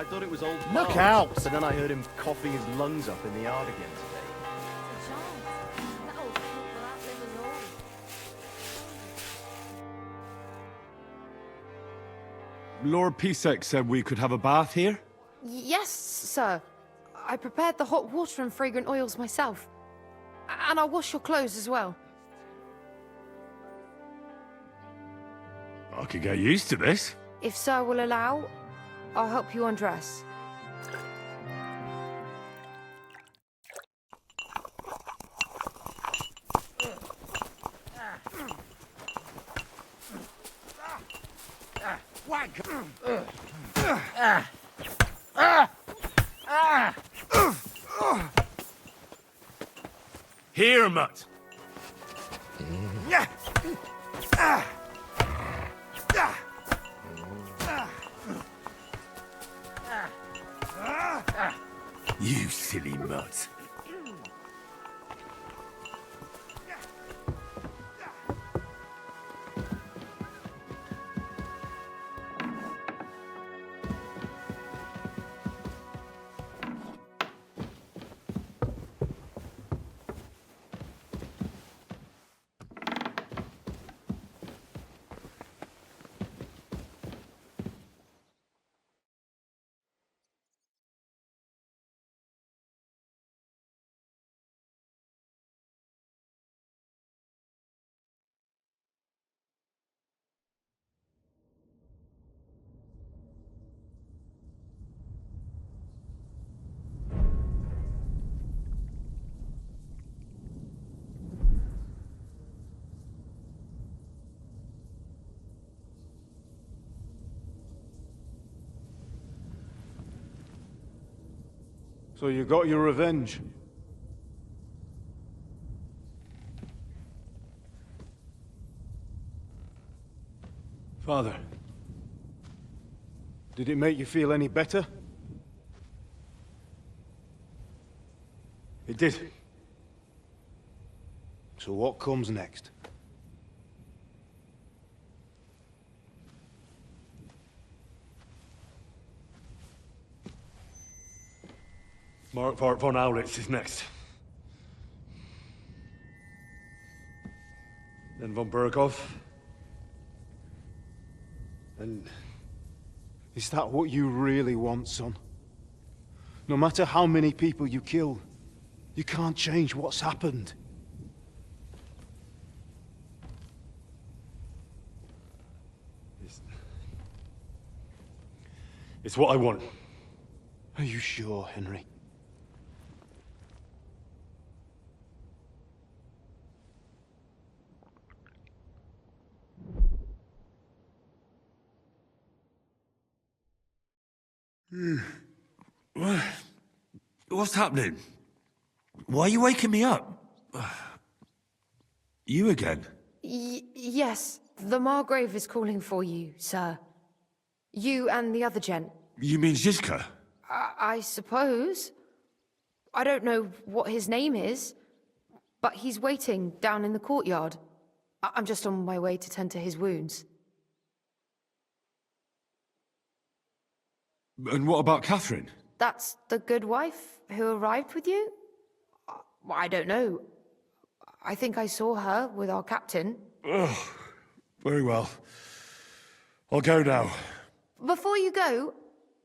thought it was old Look Barnes, out! but then I heard him coughing his lungs up in the yard again today. It's a chance. That old cook will outlive us all. Lord Pisek said we could have a bath here? Yes, sir. I prepared the hot water and fragrant oils myself. And I'll wash your clothes as well. I could get used to this. If sir will allow, I'll help you undress. Here, mutt. You silly mutt. So you got your revenge? Father, did it make you feel any better? It did. So what comes next? Mark von Aulitz is next. Then von Berghoff. And is that what you really want, son? No matter how many people you kill, you can't change what's happened. It's what I want. Are you sure, Henry? What's happening? Why are you waking me up? You again? Yes, the Margrave is calling for you, sir. You and the other gent. You mean Zizka? I suppose. I don't know what his name is, but he's waiting down in the courtyard. I'm just on my way to tend to his wounds. And what about Catherine? That's the good wife who arrived with you? I don't know. I think I saw her with our captain. Oh, very well. I'll go now. Before you go,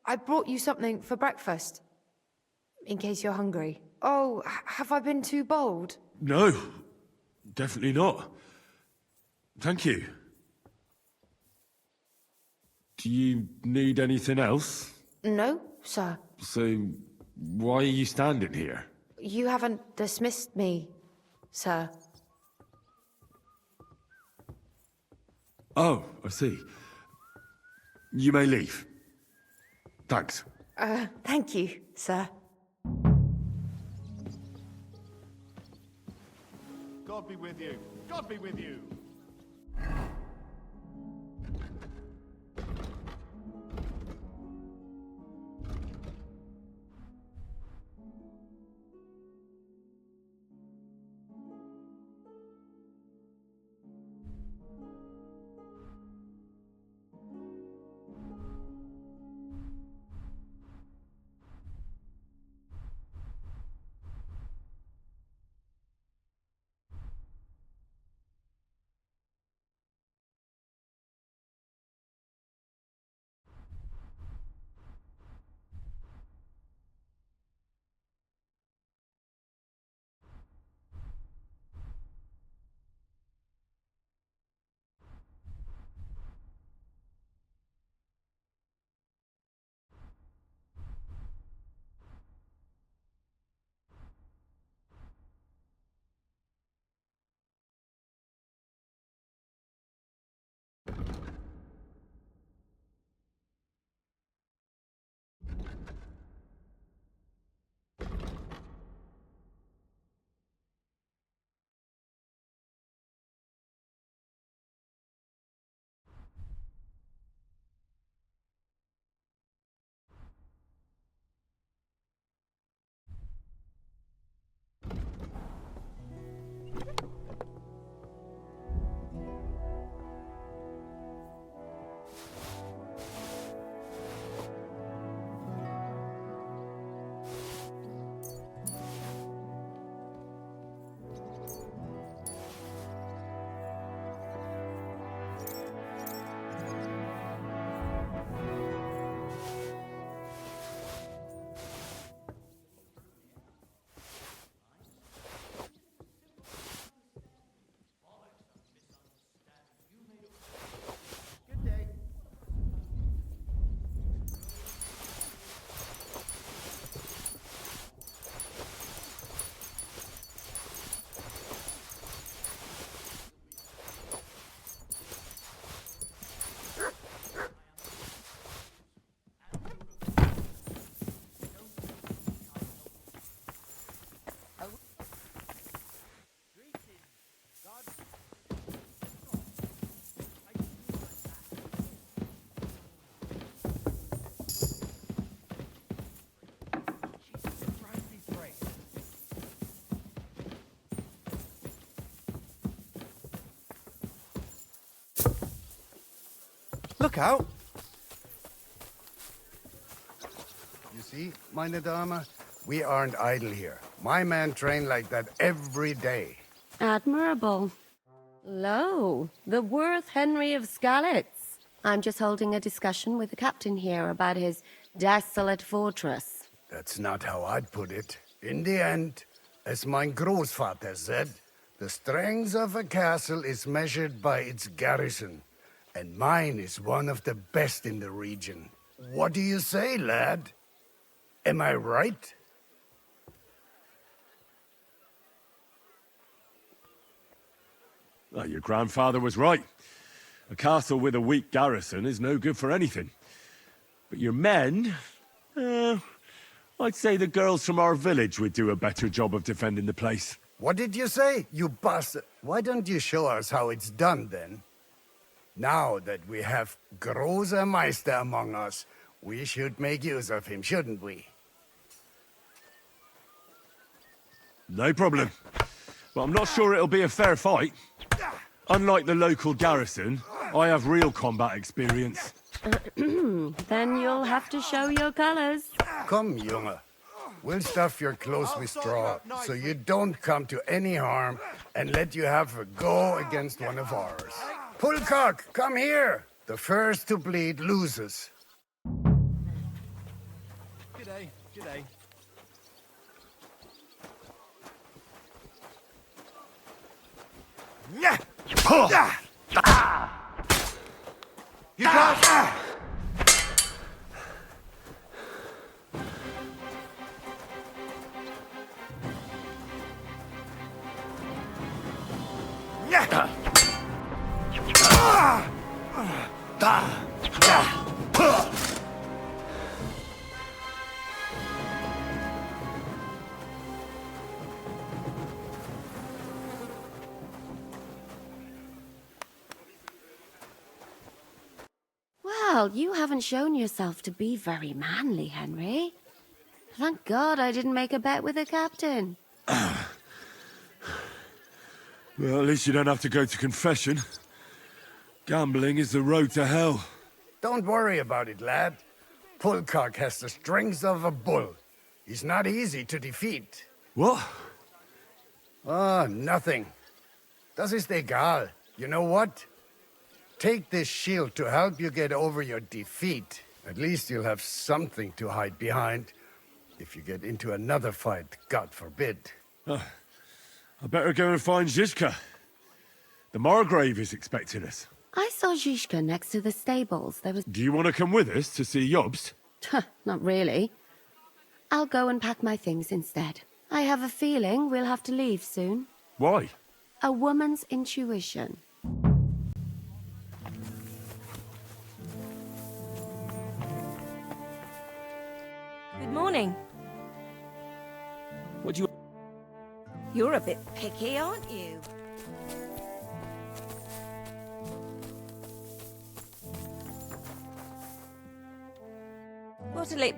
I brought you something for breakfast. In case you're hungry. Oh, have I been too bold? No, definitely not. Thank you. Do you need anything else? No, sir. So, why are you standing here? You haven't dismissed me, sir. Oh, I see. You may leave. Thanks. Thank you, sir. God be with you. God be with you. Look out! You see, meine Dame, we aren't idle here. My men train like that every day. Admirable. Lo, the worth Henry of Skalitz. I'm just holding a discussion with the captain here about his desolate fortress. That's not how I'd put it. In the end, as mein Großvater said, the strength of a castle is measured by its garrison. And mine is one of the best in the region. What do you say, lad? Am I right? Well, your grandfather was right. A castle with a weak garrison is no good for anything. But your men... I'd say the girls from our village would do a better job of defending the place. What did you say, you bastard? Why don't you show us how it's done, then? Now that we have Großer Meister among us, we should make use of him, shouldn't we? No problem. But I'm not sure it'll be a fair fight. Unlike the local garrison, I have real combat experience. Then you'll have to show your colors. Come, Junge. We'll stuff your clothes with straw, so you don't come to any harm, and let you have a go against one of ours. Pullcock, come here! The first to bleed loses. G'day, g'day. You guys... Well, you haven't shown yourself to be very manly, Henry. Thank God I didn't make a bet with the captain. Well, at least you don't have to go to confession. Gambling is the road to hell. Don't worry about it, lad. Pullcock has the strength of a bull. He's not easy to defeat. What? Ah, nothing. Das ist egal. You know what? Take this shield to help you get over your defeat. At least you'll have something to hide behind. If you get into another fight, God forbid. I better go and find Zizka. The Margrave is expecting us. I saw Zizka next to the stables. There was... Do you want to come with us to see Jobst? Not really. I'll go and pack my things instead. I have a feeling we'll have to leave soon. Why? A woman's intuition. Good morning. What do you... You're a bit picky, aren't you? What'll it...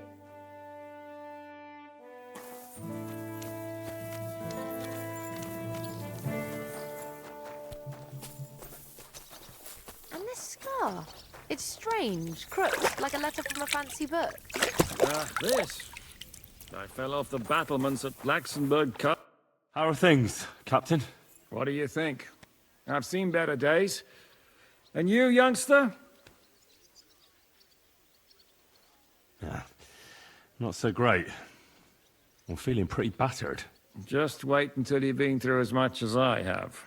And this scar? It's strange, crooked, like a letter from a fancy book. this. I fell off the battlements at Laxenburg Cup. How are things, Captain? What do you think? I've seen better days. And you, youngster? Not so great. I'm feeling pretty battered. Just wait until you've been through as much as I have.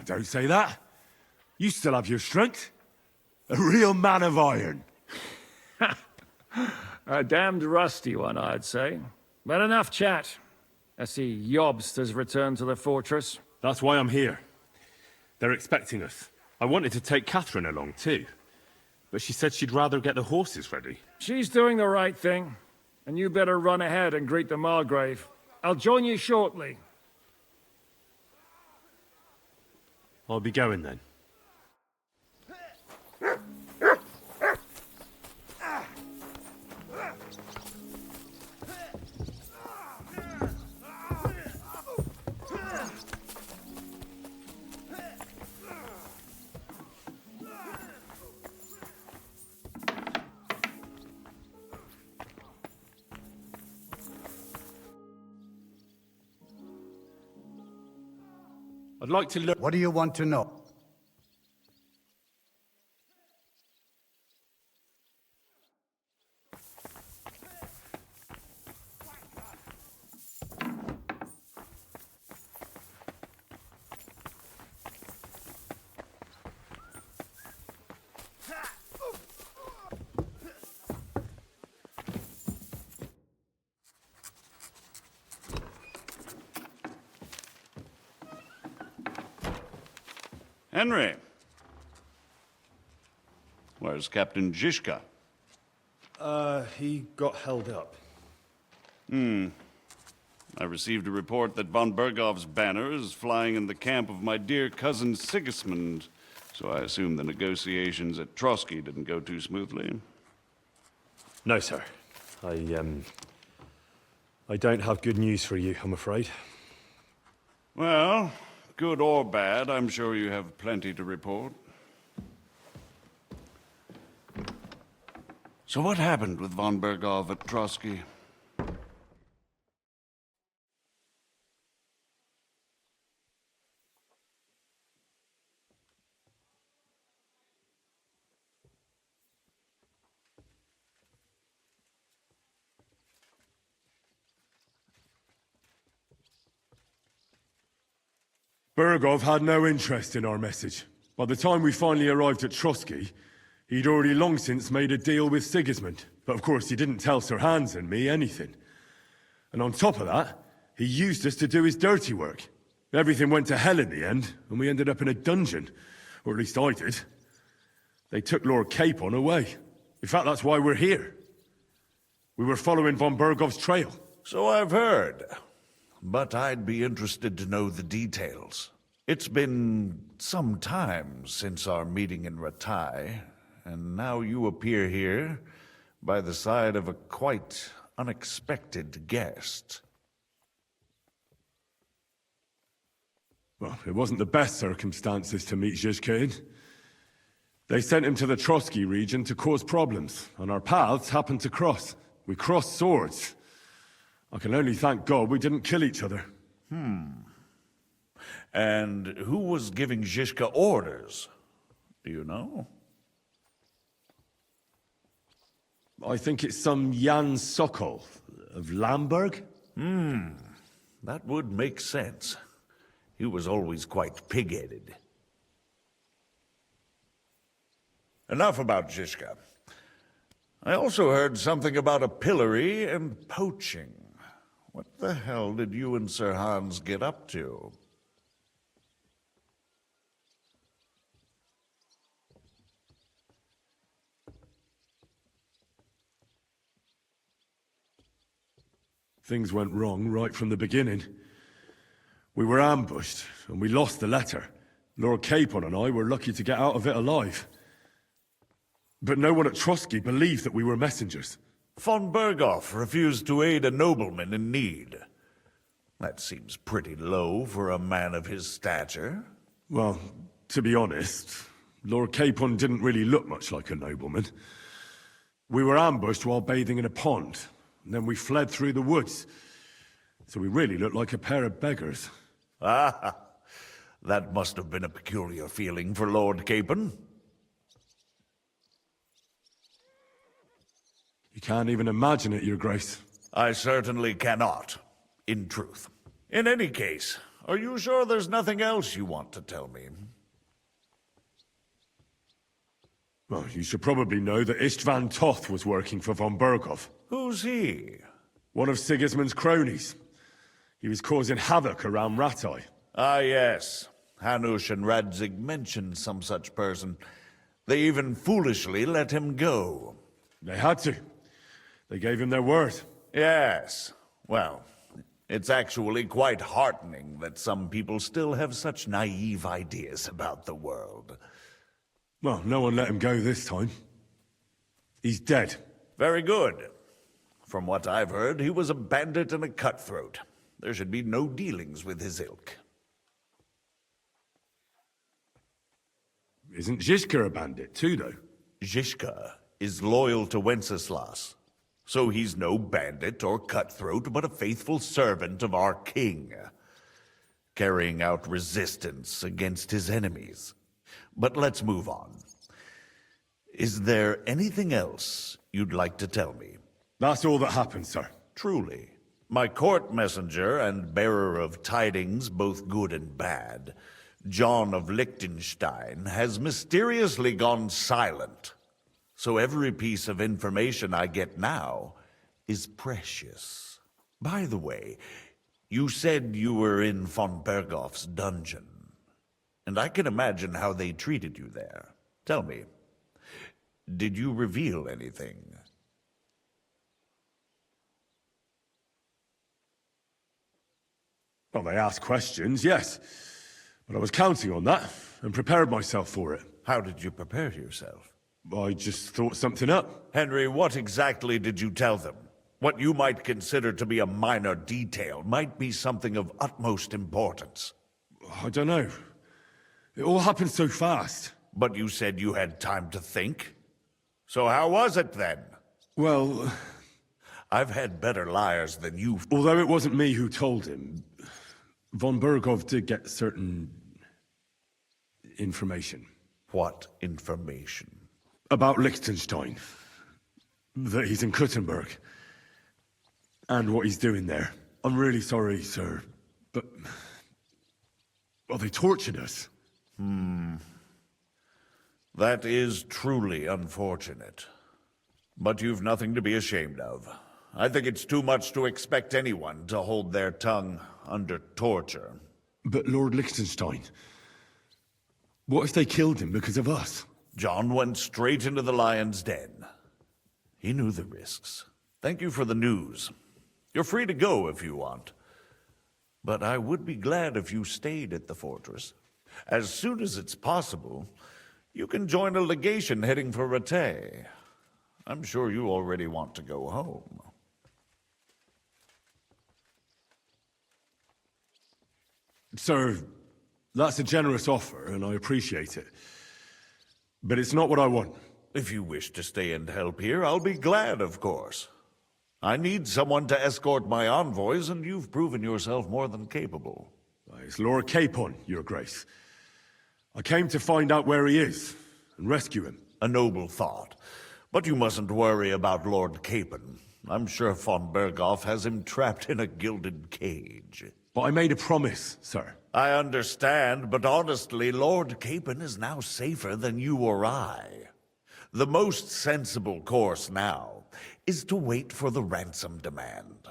Don't say that. You still have your strength. A real man of iron. A damned rusty one, I'd say. But enough chat. I see Jobst has returned to the fortress. That's why I'm here. They're expecting us. I wanted to take Catherine along, too. But she said she'd rather get the horses ready. She's doing the right thing. And you better run ahead and greet the Margrave. I'll join you shortly. I'll be going then. I'd like to learn... What do you want to know? Henry. Where's Captain Zizka? He got held up. I received a report that von Bergov's banner is flying in the camp of my dear cousin Sigismund, so I assume the negotiations at Trotsky didn't go too smoothly. No, sir. I don't have good news for you, I'm afraid. Well, good or bad, I'm sure you have plenty to report. So what happened with von Bergov at Trotsky? Bergov had no interest in our message. By the time we finally arrived at Trotsky, he'd already long since made a deal with Sigismund. But of course, he didn't tell Sir Hans and me anything. And on top of that, he used us to do his dirty work. Everything went to hell in the end, and we ended up in a dungeon. Or at least I did. They took Lord Capon away. In fact, that's why we're here. We were following von Bergov's trail. So I've heard. But I'd be interested to know the details. It's been some time since our meeting in Ratai, and now you appear here by the side of a quite unexpected guest. Well, it wasn't the best circumstances to meet Zizka in. They sent him to the Trotsky region to cause problems, and our paths happened to cross. We crossed swords. I can only thank God we didn't kill each other. And who was giving Zizka orders? Do you know? I think it's some Jan Sokol of Lamberg. That would make sense. He was always quite pig-headed. Enough about Zizka. I also heard something about a pillory and poaching. What the hell did you and Sir Hans get up to? Things went wrong right from the beginning. We were ambushed, and we lost the letter. Lord Capon and I were lucky to get out of it alive. But no one at Trotsky believed that we were messengers. Von Bergov refused to aid a nobleman in need. That seems pretty low for a man of his stature. Well, to be honest, Lord Capon didn't really look much like a nobleman. We were ambushed while bathing in a pond, and then we fled through the woods. So we really looked like a pair of beggars. Ah, that must have been a peculiar feeling for Lord Capon. You can't even imagine it, Your Grace. I certainly cannot, in truth. In any case, are you sure there's nothing else you want to tell me? Well, you should probably know that Istvan Toth was working for von Bergov. Who's he? One of Sigismund's cronies. He was causing havoc around Ratai. Ah, yes. Hanush and Radzig mentioned some such person. They even foolishly let him go. They had to. They gave him their word. Yes. Well, it's actually quite heartening that some people still have such naive ideas about the world. Well, no one let him go this time. He's dead. Very good. From what I've heard, he was a bandit and a cutthroat. There should be no dealings with his ilk. Isn't Zizka a bandit too, though? Zizka is loyal to Wenceslas. So he's no bandit or cutthroat, but a faithful servant of our king. carrying out resistance against his enemies. But let's move on. Is there anything else you'd like to tell me? That's all that happened, sir. Truly. My court messenger and bearer of tidings, both good and bad, John of Liechtenstein, has mysteriously gone silent. So every piece of information I get now is precious. By the way, you said you were in von Bergoff's dungeon, and I can imagine how they treated you there. Tell me, did you reveal anything? Well, they asked questions, yes. But I was counting on that, and prepared myself for it. How did you prepare yourself? I just thought something up. Henry, what exactly did you tell them? What you might consider to be a minor detail might be something of utmost importance. I don't know. It all happened so fast. But you said you had time to think. So how was it then? Well, I've had better liars than you. although it wasn't me who told him, von Berghoff did get certain information. What information? About Liechtenstein. That he's in Kuttenberg. And what he's doing there. I'm really sorry, sir, but... well, they tortured us. That is truly unfortunate. But you've nothing to be ashamed of. I think it's too much to expect anyone to hold their tongue under torture. But Lord Liechtenstein... what if they killed him because of us? John went straight into the lion's den. He knew the risks. Thank you for the news. You're free to go if you want. But I would be glad if you stayed at the fortress. As soon as it's possible, you can join a legation heading for Rattay. I'm sure you already want to go home. Sir, that's a generous offer, and I appreciate it. But it's not what I want. If you wish to stay and help here, I'll be glad, of course. I need someone to escort my envoys, and you've proven yourself more than capable. It's Lord Capon, Your Grace. I came to find out where he is, and rescue him. A noble thought. But you mustn't worry about Lord Capon. I'm sure von Berghoff has him trapped in a gilded cage. But I made a promise, sir. I understand, but honestly, Lord Capon is now safer than you or I. The most sensible course now is to wait for the ransom demand.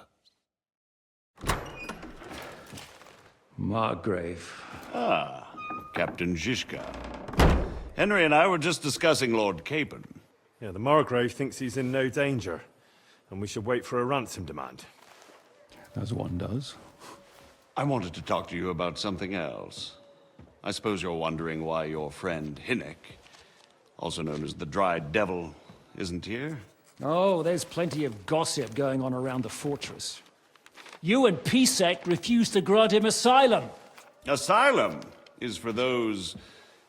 Margrave. Ah, Captain Zizka. Henry and I were just discussing Lord Capon. Yeah, the Margrave thinks he's in no danger, and we should wait for a ransom demand. As one does. I wanted to talk to you about something else. I suppose you're wondering why your friend Hinnek, also known as the Dried Devil, isn't here? Oh, there's plenty of gossip going on around the fortress. You and Pisek refused to grant him asylum. Asylum is for those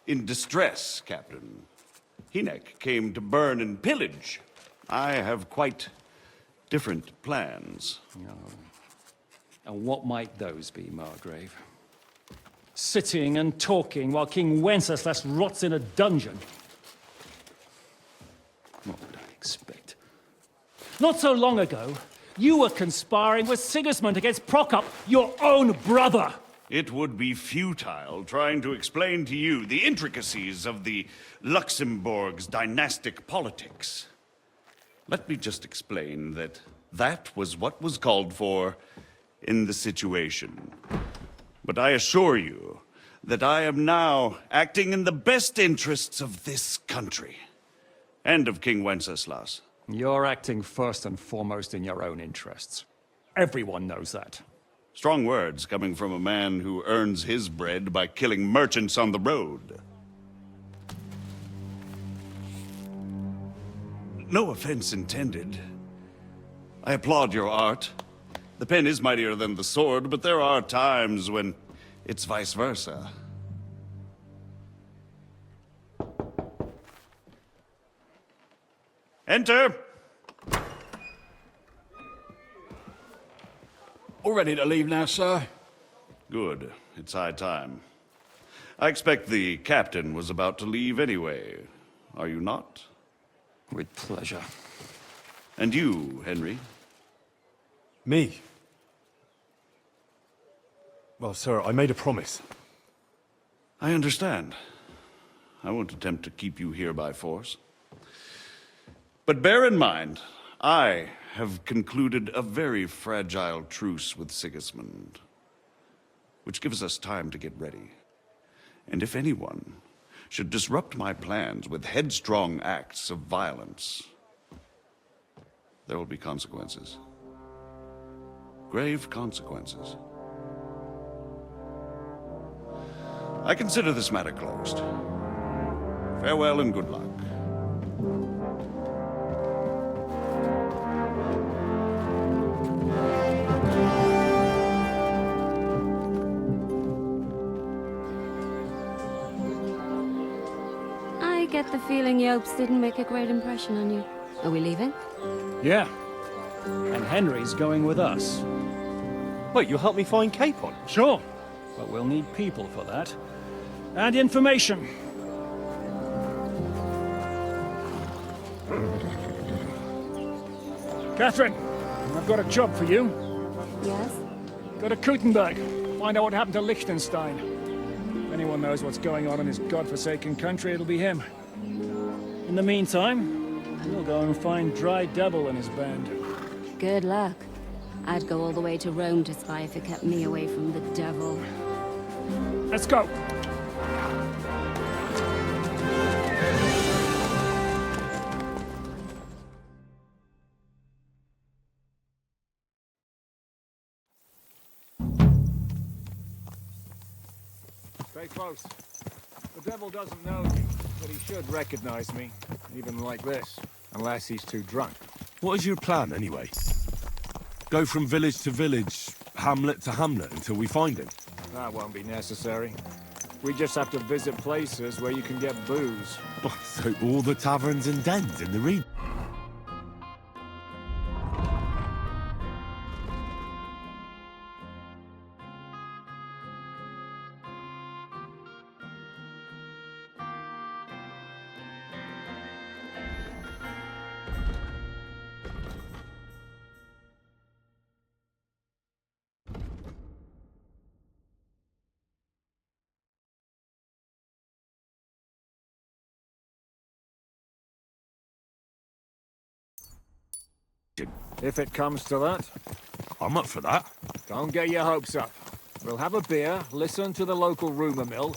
in distress, Captain. Hinnek came to burn and pillage. I have quite different plans. And what might those be, Margrave? Sitting and talking while King Wenceslas rots in a dungeon. What would I expect? Not so long ago, you were conspiring with Sigismund against Prokop, your own brother. It would be futile trying to explain to you the intricacies of the Luxembourg's dynastic politics. Let me just explain that that was what was called for in the situation. But I assure you that I am now acting in the best interests of this country and of King Wenceslas. You're acting first and foremost in your own interests. Everyone knows that. Strong words coming from a man who earns his bread by killing merchants on the road. No offense intended. I applaud your art. The pen is mightier than the sword, but there are times when it's vice versa. Enter! All ready to leave now, sir? Good. It's high time. I expect the captain was about to leave anyway. Are you not? With pleasure. And you, Henry? Me? Well, sir, I made a promise. I understand. I won't attempt to keep you here by force. But bear in mind, I have concluded a very fragile truce with Sigismund, which gives us time to get ready. And if anyone should disrupt my plans with headstrong acts of violence, there will be consequences. Grave consequences. I consider this matter closed. Farewell and good luck. I get the feeling Jobst didn't make a great impression on you. Are we leaving? Yeah. And Henry's going with us. Wait, you'll help me find Capon? Sure. But we'll need people for that. And information. Catherine, I've got a job for you. Yes? Go to Kuttenberg. Find out what happened to Liechtenstein. If anyone knows what's going on in his godforsaken country, it'll be him. In the meantime, we'll go and find Dry Devil and his band. Good luck. I'd go all the way to Rome to spy if it kept me away from the devil. Let's go. Stay close. The devil doesn't know me, but he should recognize me, even like this, unless he's too drunk. What is your plan, anyway? Go from village to village, hamlet to hamlet, until we find him? That won't be necessary. We just have to visit places where you can get booze. So all the taverns and dens in the region? If it comes to that, I'm up for that. don't get your hopes up. We'll have a beer, listen to the local rumor mill,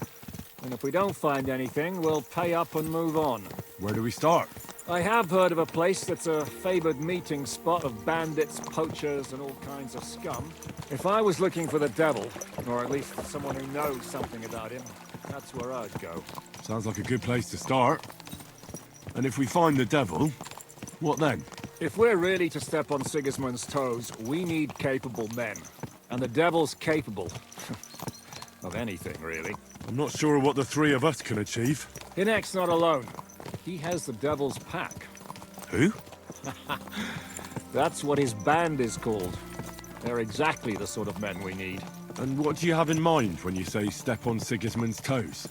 and if we don't find anything, we'll pay up and move on. Where do we start? I have heard of a place that's a favored meeting spot of bandits, poachers, and all kinds of scum. If I was looking for the devil, or at least someone who knows something about him, that's where I'd go. Sounds like a good place to start. And if we find the devil, what then? If we're really to step on Sigismund's toes, we need capable men. And the devil's capable. of anything, really. I'm not sure what the three of us can achieve. Hinek's not alone. He has the devil's pack. Who? That's what his band is called. They're exactly the sort of men we need. And what do you have in mind when you say step on Sigismund's toes?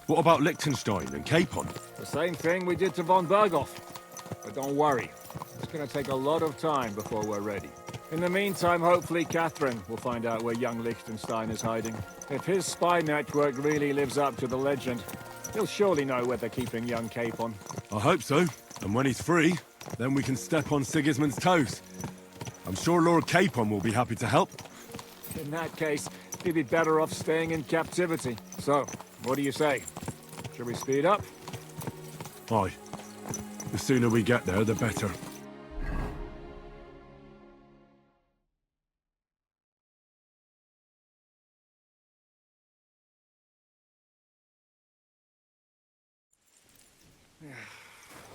What about Liechtenstein and Capon? The same thing we did to von Berghoff. But don't worry, it's going to take a lot of time before we're ready. In the meantime, hopefully Catherine will find out where young Liechtenstein is hiding. If his spy network really lives up to the legend, he'll surely know where they're keeping young Capon. I hope so. And when he's free, then we can step on Sigismund's toes. I'm sure Lord Capon will be happy to help. In that case, he'd be better off staying in captivity. So, what do you say? Should we speed up? Aye. The sooner we get there, the better.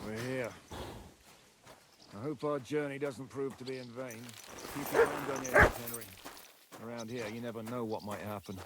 We're here. I hope our journey doesn't prove to be in vain. Keep your hand on your head, Henry. Around here, you never know what might happen.